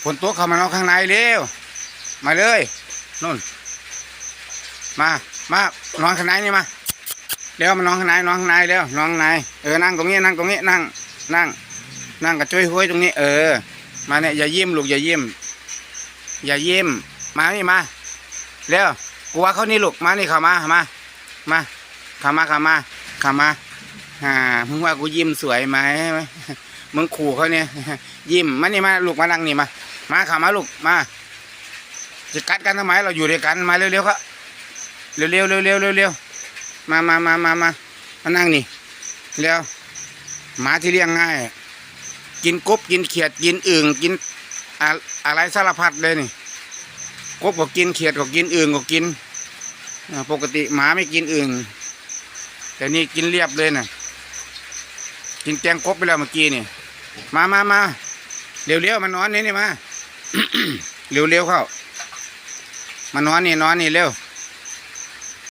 ฝนตกเข้ามานอนข้างในเร็วมาเลยนู่นมานอนข้างในนี่มาเร็วมานอนข้างในนอนข้างในเร็วนอนข้างในนั่งตรงนี้นั่งตรงนี้นั่งกับจุ้ยห้วยตรงนี้มาเนี่ยอย่ายิ้มลูกอย่ายิ้มมานี่มาเร็วกูว่าเขานี่ลูกมานี่เข้ามาเข้ามามึงว่ากูยิ้มสวยไหมมึงขู่เขาเนี่ยยิ้มมานี่มาลูกมานั่งนี่มาเข้ามาลูกมาจะกัดกันทำไมเราอยู่ด้วยกันมาเร็วๆครับเร็วมานั่งนี่เร็วหมาที่เลี้ยงง่ายกินกบกินเขียดกินอึ่งกินอะไรสารพัดเลยนี่กบก็กินเขียดก็กินอึ่งก็กินปกติหมาไม่กินอึ่งแต่นี่กินเรียบเลยนะกินแกงกบไปแล้วเมื่อกี้นี่มาเร็วมานอนนี่มา เร็วเข้ามานอนนี่เร็ว